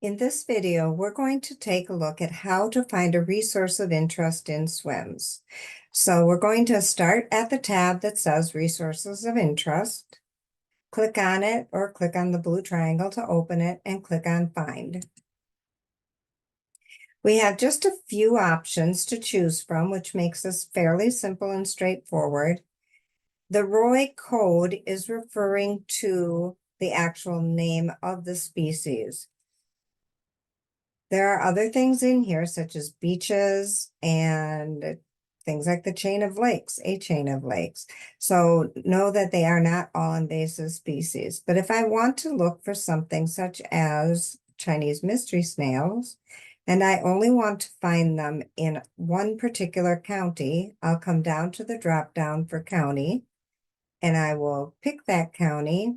In this video, we're going to take a look at how to find a resource of interest in SWIMS. So we're going to start at the tab that says Resources of Interest. Click on it or click on the blue triangle to open it and click on Find. We have just a few options to choose from, which makes this fairly simple and straightforward. The ROI code is referring to the actual name of the species. There are other things in here, such as beaches and things like the chain of lakes, a chain of lakes. So know that they are not all invasive species. But if I want to look for something such as Chinese mystery snails, and I only want to find them in one particular county, I'll come down to the drop down for county, and I will pick that county.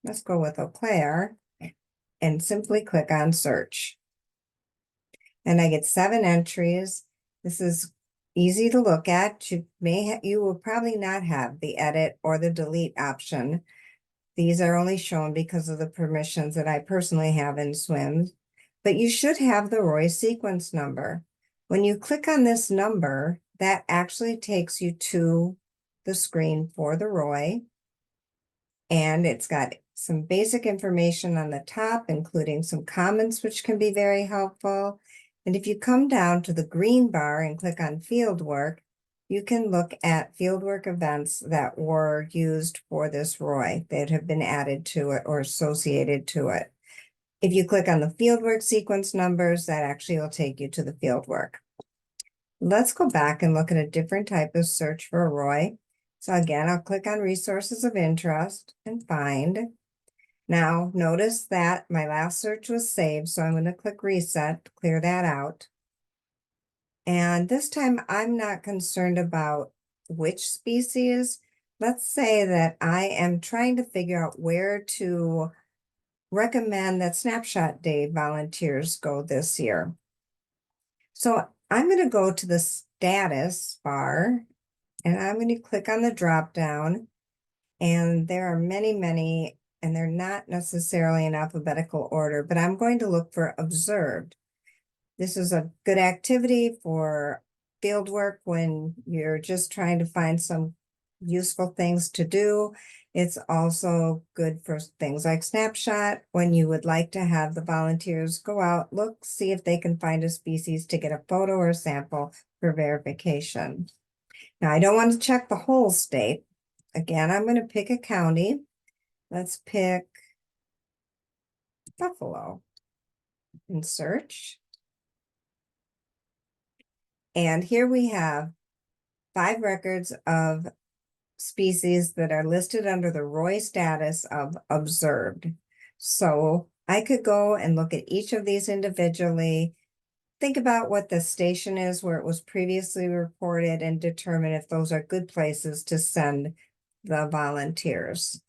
Let's go with Eau Claire, and simply click on search. And I get 7 entries. This is easy to look at. You will probably not have the edit or the delete option. These are only shown because of the permissions that I personally have in SWIMS, but you should have the ROI sequence number. When you click on this number, that actually takes you to the screen for the ROI, and it's got some basic information on the top, including some comments, which can be very helpful. And if you come down to the green bar and click on fieldwork, you can look at fieldwork events that were used for this ROI that have been added to it or associated to it. If you click on the fieldwork sequence numbers, that actually will take you to the fieldwork. Let's go back and look at a different type of search for a ROI. So again, I'll click on Resources of Interest and Find. Now, notice that my last search was saved, so I'm going to click Reset to clear that out. And this time, I'm not concerned about which species. Let's say that I am trying to figure out where to recommend that Snapshot Day volunteers go this year. So I'm going to go to the status bar, and I'm going to click on the drop down. And there are many, and they're not necessarily in alphabetical order, but I'm going to look for observed. This is a good activity for field work when you're just trying to find some useful things to do. It's also good for things like Snapshot when you would like to have the volunteers go out, look, see if they can find a species to get a photo or sample for verification. Now, I don't want to check the whole state. Again, I'm going to pick a county. Let's pick Buffalo and search. And here we have 5 records of species that are listed under the ROI status of observed. So I could go and look at each of these individually, think about what the station is where it was previously reported, and determine if those are good places to send the volunteers.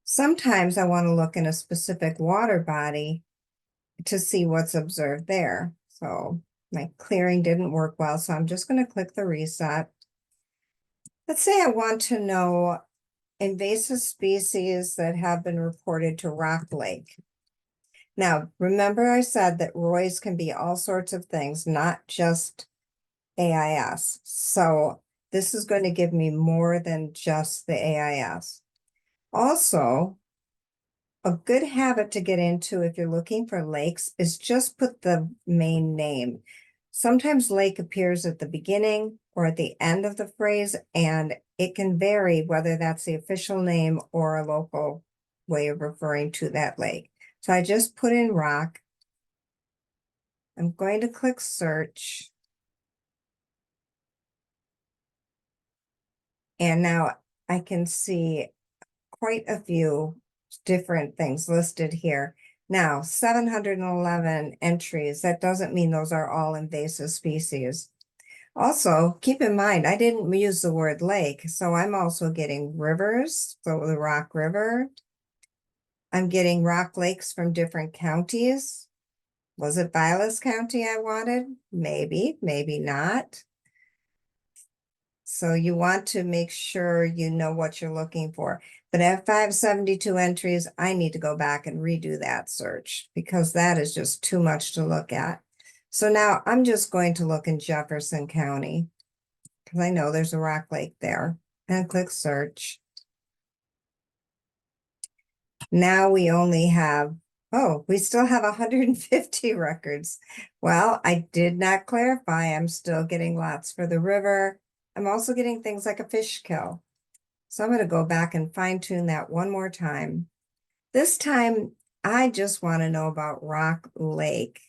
Sometimes I want to look in a specific water body to see what's observed there. So my clearing didn't work well, so I'm just going to click the reset. Let's say I want to know invasive species that have been reported to Rock Lake. Now, remember I said that ROIs can be all sorts of things, not just AIS. So this is going to give me more than just the AIS. Also, a good habit to get into if you're looking for lakes is just put the main name. Sometimes lake appears at the beginning or at the end of the phrase, and it can vary whether that's the official name or a local way of referring to that lake. So I just put in rock. I'm going to click search. And now I can see quite a few different things listed here. Now, 711 entries, that doesn't mean those are all invasive species. Also, keep in mind, I didn't use the word lake, so I'm also getting rivers, so the Rock River. I'm getting rock lakes from different counties. Was it Vilas County I wanted? Maybe, maybe not. So you want to make sure you know what you're looking for. But if I have 72 entries, I need to go back and redo that search because that is just too much to look at. So now I'm just going to look in Jefferson County because I know there's a Rock Lake there, and click search. Now we only have, oh, we still have 150 records. Well, I did not clarify. I'm still getting lots for the river. I'm also getting things like a fish kill. So I'm going to go back and fine tune that one more time. This time, I just want to know about Rock Lake.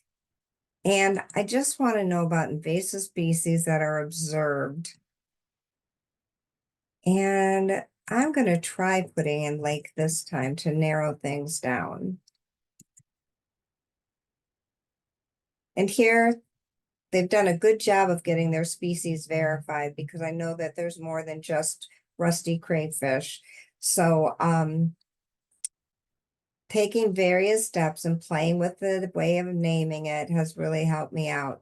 And I just want to know about invasive species that are observed. And I'm going to try putting in lake this time to narrow things down. And here, they've done a good job of getting their species verified because I know that there's more than just rusty crayfish. So, taking various steps and playing with the way of naming it has really helped me out.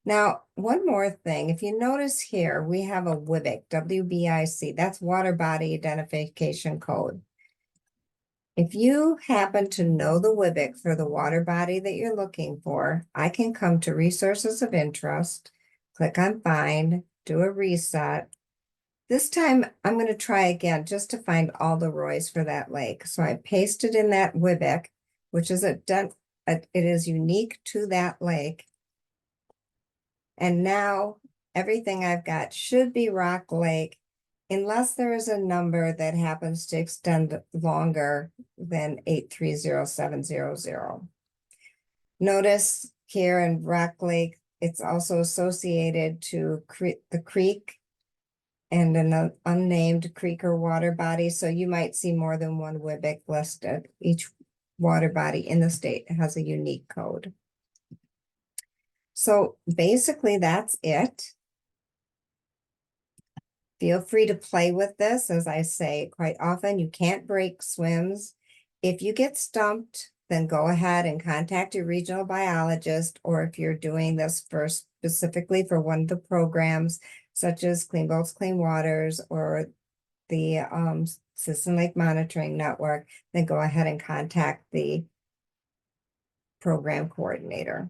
Now, one more thing, if you notice here, we have a WBIC, W-B-I-C, that's Water Body Identification Code. If you happen to know the WBIC for the water body that you're looking for, I can come to Resources of Interest, click on Find, do a reset. This time, I'm going to try again just to find all the ROIs for that lake. So I pasted in that WBIC, which is it is unique to that lake. And now everything I've got should be Rock Lake, unless there is a number that happens to extend longer than 830700. Notice here in Rock Lake, it's also associated to the creek and an unnamed creek or water body. So you might see more than one WBIC listed. Each water body in the state has a unique code. So basically that's it. Feel free to play with this. As I say, quite often you can't break SWIMS. If you get stumped, then go ahead and contact your regional biologist, or if you're doing this specifically for one of the programs, such as Clean Boats, Clean Waters, or the System Lake Monitoring Network, then go ahead and contact the program coordinator.